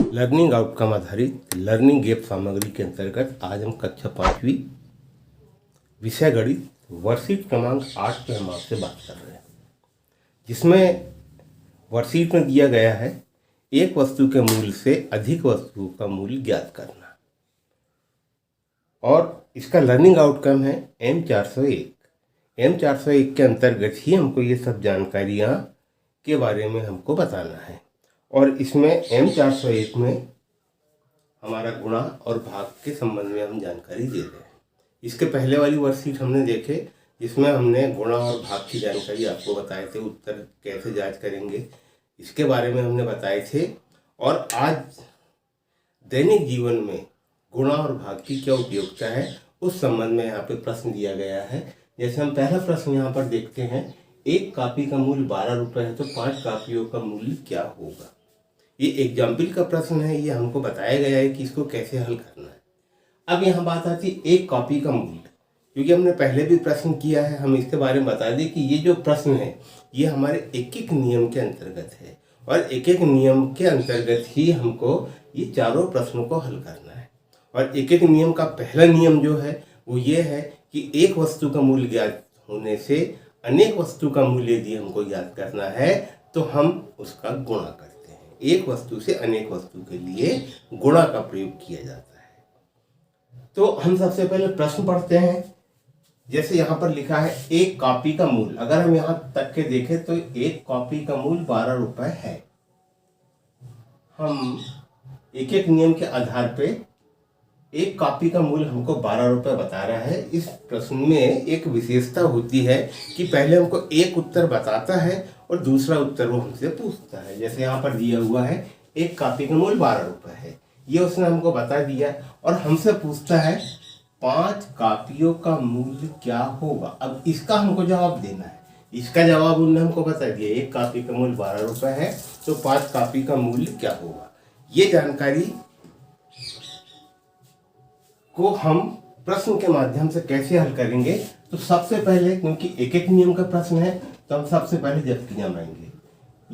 Learning outcome आधारित learning gap सामग्री के अंतर्गत आज हम कक्षा 5वीं विषय गणित वर्कशीट क्रमांक 8 पे हम आपसे बात कर रहे हैं, जिसमें वर्कशीट में दिया गया है एक वस्तु के मूल्य से अधिक वस्तुओं का मूल्य ज्ञात करना और इसका लर्निंग आउटकम है M401 के अंतर्गत ही हमको ये सब जानकारियाँ के बारे में हमको बताना है। और इसमें M401 में हमारा गुणा और भाग के संबंध में हम जानकारी दे रहे हैं। इसके पहले वाली वर्कशीट हमने देखे जिसमें हमने गुणा और भाग की जानकारी आपको बताए थे, उत्तर कैसे जांच करेंगे इसके बारे में हमने बताए थे। और आज दैनिक जीवन में गुणा और भाग की क्या उपयोगिता है उस संबंध में यहाँ पे प्रश्न दिया गया है। जैसे हम पहला प्रश्न यहाँ पर देखते हैं, एक कॉपी का मूल्य 12 रुपये है तो 5 कॉपियों का मूल्य क्या होगा। ये एग्जाम्पल का प्रश्न है, ये हमको बताया गया है कि इसको कैसे हल करना है। अब यहाँ बात आती है एक कॉपी का मूल्य, क्योंकि हमने पहले भी प्रश्न किया है, हम इसके बारे में बता दें कि ये जो प्रश्न है ये हमारे एक एक नियम के अंतर्गत है और एक एक नियम के अंतर्गत ही हमको ये चारों प्रश्नों को हल करना है। और एक एक नियम का पहला नियम जो है वो ये है कि एक वस्तु का मूल्य ज्ञात होने से अनेक वस्तु का मूल्य यदि हमको ज्ञात करना है तो हम उसका गुणा करते हैं। एक वस्तु से अनेक वस्तु के लिए गुणा का प्रयोग किया जाता है। तो हम सबसे पहले प्रश्न पढ़ते हैं। जैसे यहाँ पर लिखा है एक कॉपी का मूल्य, अगर हम यहाँ तक के देखें तो एक कॉपी का मूल्य 12 रुपये है। हम एक एक नियम के आधार पे एक कॉपी का मूल्य हमको 12 रुपये बता रहा है। इस प्रश्न में एक विशेषता होती है कि पहले हमको एक उत्तर बताता है और दूसरा उत्तर वो हमसे पूछता है। जैसे यहाँ पर दिया हुआ है एक कॉपी का मूल्य 12 रुपये है, ये उसने हमको बता दिया और हमसे पूछता है 5 कॉपियों का मूल्य क्या होगा। अब इसका हमको जवाब देना है। इसका जवाब उन्होंने हमको बता दिया, एक कॉपी का मूल्य 12 रुपये है तो 5 कॉपी का मूल्य क्या होगा। ये जानकारी को हम प्रश्न के माध्यम से कैसे हल करेंगे, तो सबसे पहले क्योंकि एक एक नियम का प्रश्न है तो हम सबसे पहले जबकियां बनाएंगे।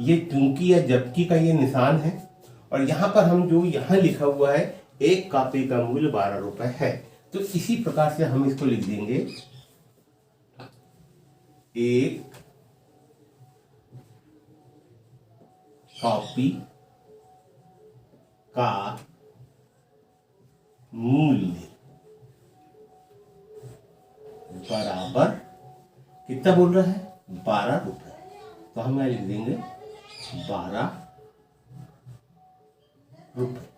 ये क्योंकि या जबकि का ये निशान है और यहाँ पर हम जो यहाँ लिखा हुआ है एक कॉपी का मूल्य 12 रुपये है, तो इसी प्रकार से हम इसको लिख देंगे एक कॉपी का मूल्य बराबर कितना बोल रहा है 12 रुपये, तो हम यहाँ लिख देंगे 12 रुपये।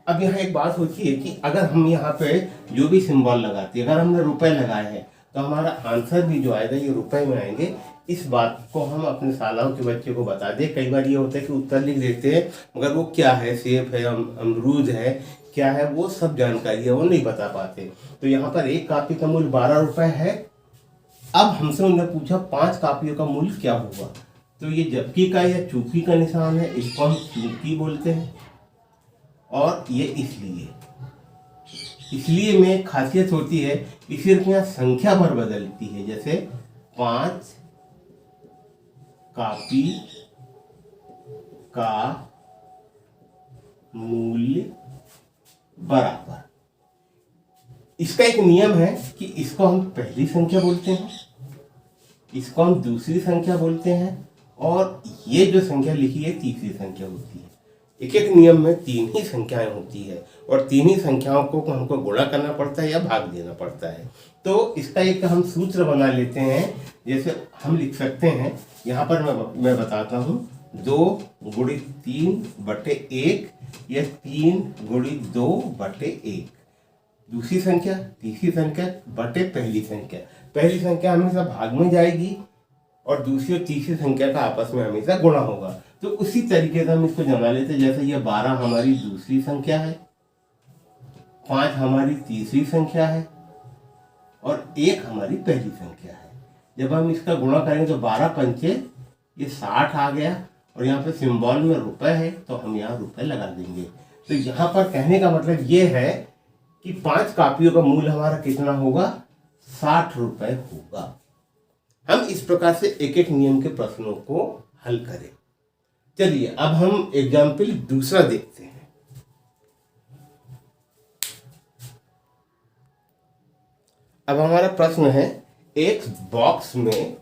अब यहाँ एक बात होती है कि अगर हम यहाँ पे जो भी सिंबल लगाते हैं, अगर हमने रुपए लगाए हैं तो हमारा आंसर भी जो आएगा ये रुपए में आएंगे। इस बात को हम अपने शालाओं के बच्चे को बता दें। कई बार ये होता है कि उत्तर लिख देते हैं मगर वो क्या है, सेब है, अमरूद है, क्या है, वो सब जानकारी है वो नहीं बता पाते। तो यहाँ पर एक कॉपी का मूल्य 12 रुपये है। अब हमसे उन्होंने पूछा 5 कॉपियों का मूल्य क्या होगा, तो ये जबकि का या चूंकि का निशान है, इसको हम चूंकि बोलते हैं। और ये इसलिए में एक खासियत होती है कि सिर्फ यहाँ संख्या भर बदलती है। जैसे 5 कॉपी का मूल्य बराबर, इसका एक नियम है कि इसको हम पहली संख्या बोलते हैं, इसको हम दूसरी संख्या बोलते हैं और ये जो संख्या लिखी है तीसरी संख्या होती है। एक एक नियम में 3 ही संख्याएं होती है और 3 ही संख्याओं को हमको गुणा करना पड़ता है या भाग देना पड़ता है। तो इसका एक हम सूत्र बना लेते हैं। जैसे हम लिख सकते हैं, यहाँ पर मैं बताता हूँ 2 गुणित 3 बटे 1 या 3 गुणित 2 बटे 1। दूसरी संख्या, तीसरी संख्या बटे पहली संख्या। पहली संख्या हमेशा भाग में जाएगी और दूसरी और तीसरी संख्या का आपस में हमेशा गुणा होगा। तो उसी तरीके से हम इसको जमा लेते हैं। जैसे ये 12 हमारी दूसरी संख्या है, 5 हमारी तीसरी संख्या है और 1 हमारी पहली संख्या है। जब हम इसका गुणा करेंगे तो 12 पंचे ये 60 आ गया और यहाँ पे सिंबल में रुपए है तो हम यहाँ रुपए लगा देंगे। तो यहाँ पर कहने का मतलब ये है कि 5 कॉपियों का मूल्य हमारा कितना होगा, 60 रुपये होगा। हम इस प्रकार से एक एक नियम के प्रश्नों को हल करें। चलिए अब हम एग्जाम्पल दूसरा देखते हैं। अब हमारा प्रश्न है, एक बॉक्स में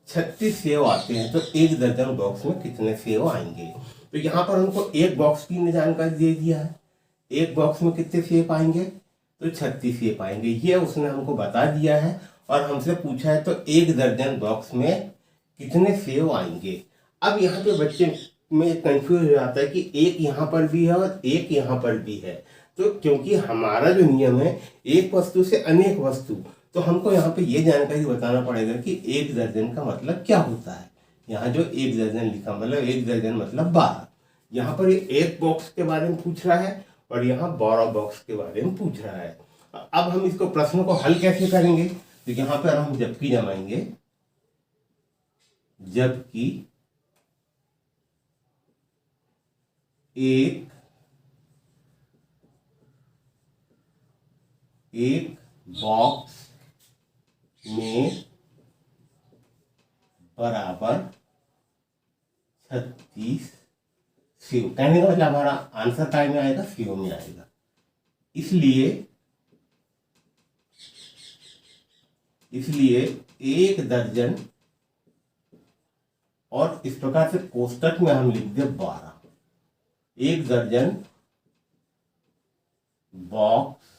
36 सेव आते हैं तो एक दर्जन बॉक्स में कितने सेव आएंगे। तो यहाँ पर हमको एक बॉक्स की जानकारी दे दिया है, एक बॉक्स में कितने सेव आएंगे, तो 36 सेव आएंगे, ये उसने हमको बता दिया है। और हमसे पूछा है तो एक दर्जन बॉक्स में कितने सेव आएंगे। अब यहाँ पे बच्चे में कंफ्यूज हो जाता है कि एक यहाँ पर भी है और एक यहाँ पर भी है। तो क्योंकि हमारा जो नियम है एक वस्तु से अनेक वस्तु, तो हमको यहाँ पे ये जानकारी बताना पड़ेगा कि एक दर्जन का मतलब क्या होता है। यहाँ जो एक दर्जन लिखा मतलब एक दर्जन मतलब 12। यहाँ पर ये एक बॉक्स के बारे में पूछ रहा है और यहाँ 12 बॉक्स के बारे में पूछ रहा है। अब हम इसको प्रश्न को हल कैसे करेंगे, तो यहाँ पर हम जबकि जमाएंगे, जबकि एक बॉक्स में बराबर 36 सेव, कहने का मतलब हमारा आंसर काय में आएगा, सेव में आएगा। इसलिए एक दर्जन, और इस प्रकार से कोष्टक में हम लिख दे 12, एक दर्जन बॉक्स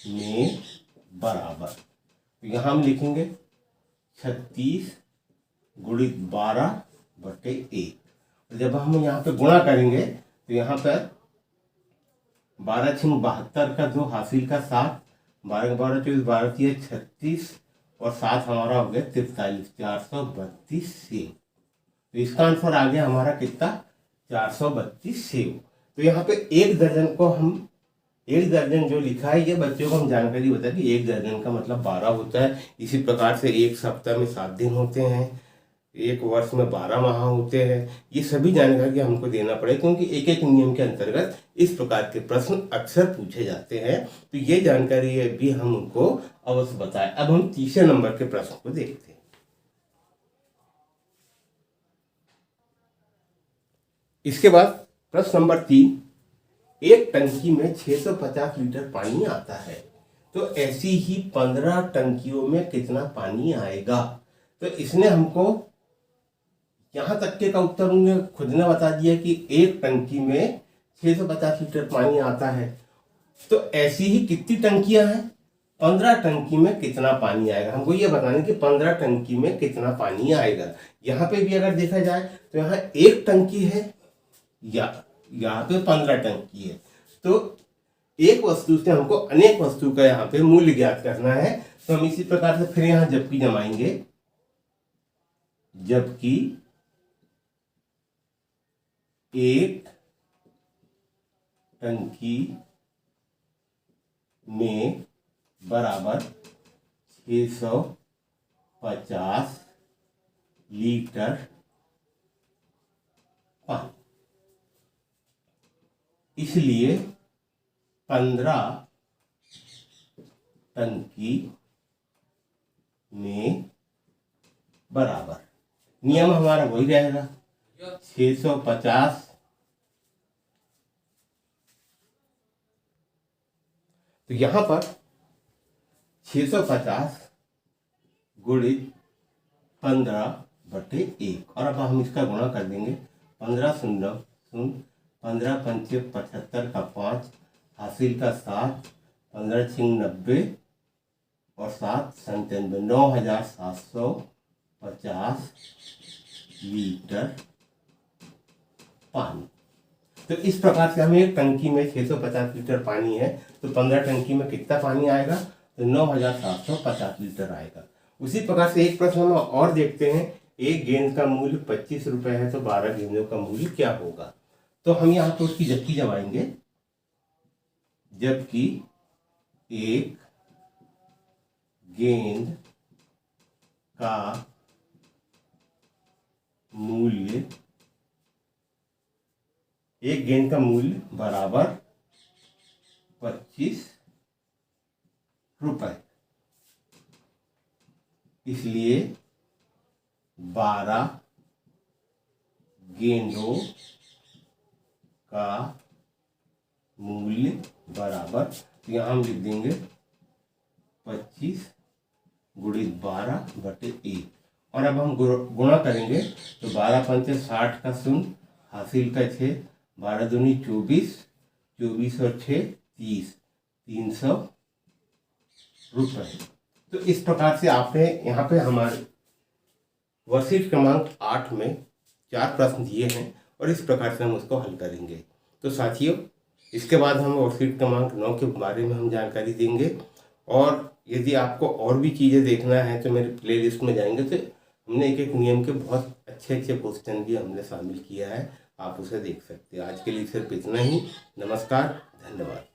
में बराबर, तो यहां हम लिखेंगे 36 गुणित 12/1। और जब हम यहाँ पे गुणा करेंगे तो यहाँ पर 12 छिंग 72 का 2 हासिल का 7, 12 12 24 12 36 और 7 हमारा हो गया 43, 432 सेव। तो इसका आंसर आ गया हमारा कितना, 432 सेव। तो यहाँ पे एक दर्जन को हम, एक दर्जन जो लिखा है ये बच्चों को हम जानकारी बता कि एक दर्जन का मतलब 12 होता है। इसी प्रकार से एक सप्ताह में 7 दिन होते हैं, एक वर्ष में 12 माह होते हैं। ये सभी जानकारी हमको देना पड़ेगा क्योंकि एक एक नियम के अंतर्गत इस प्रकार के प्रश्न अक्सर पूछे जाते हैं। तो ये जानकारी भी हम उनको अवश्य बताएं। अब हम तीसरे नंबर के प्रश्न को देखते हैं। इसके बाद प्रश्न नंबर 3, एक टंकी में 650 लीटर पानी आता है तो ऐसी ही 15 टंकियों में कितना पानी आएगा। तो इसने हमको यहां तक के का उत्तर उन्होंने खुद ने बता दिया कि एक टंकी में 650 लीटर पानी आता है, तो ऐसी ही कितनी टंकियां हैं, 15 टंकी में कितना पानी आएगा। हमको ये बताना कि 15 टंकी में कितना पानी आएगा। यहाँ पे भी अगर देखा जाए तो यहाँ एक टंकी है या यहाँ पे 15 टंकी है, तो एक वस्तु से हमको अनेक वस्तु का यहाँ पे मूल्य ज्ञात करना है। तो हम इसी प्रकार से फिर यहाँ जबकि जमाएंगे, जबकि एक टंकी में बराबर 650 लीटर पानी, इसलिए 15 टंकी में बराबर, नियम हमारा वही रहेगा 650 तो यहां पर 650 गुणित 15/1 और अब हम इसका गुणा कर देंगे। 15 शून्य शून्य, 15 पंचे 75 का 5 हासिल का 7, 15 छिंग 90 और 7 97, 9750 लीटर पानी। तो इस प्रकार से हमें एक टंकी में 650 लीटर पानी है तो 15 टंकी में कितना पानी आएगा, तो 9750 लीटर आएगा। उसी प्रकार से एक प्रश्न हम और देखते हैं, एक गेंद का मूल्य 25 रुपए है तो 12 गेंदों का मूल्य क्या होगा। तो हम यहाँ पे उसकी जबकि जमाएंगे, जबकि एक गेंद का मूल्य, एक गेंद का मूल्य बराबर 25 रुपए, इसलिए 12 गेंदों का मूल्य बराबर, यहाँ हम लिख देंगे 25 गुणित 12/1। और अब हम गुणा करेंगे तो 12 पंचे 60 का 0, हासिल का 6, 12 दूनी 24, 24 और 6 30, 300 रुपये। तो इस प्रकार से आपने यहाँ पे हमारे वर्कशीट क्रमांक 8 में 4 प्रश्न दिए हैं और इस प्रकार से हम उसको हल करेंगे। तो साथियों, इसके बाद हम वर्कशीट क्रमांक 9 के बारे में हम जानकारी देंगे। और यदि आपको और भी चीज़ें देखना है तो मेरे प्लेलिस्ट में जाएंगे तो हमने एक एक नियम के बहुत अच्छे अच्छे क्वेश्चन भी हमने शामिल किया है, आप उसे देख सकते हैं। आज के लिए सिर्फ इतना ही। नमस्कार, धन्यवाद।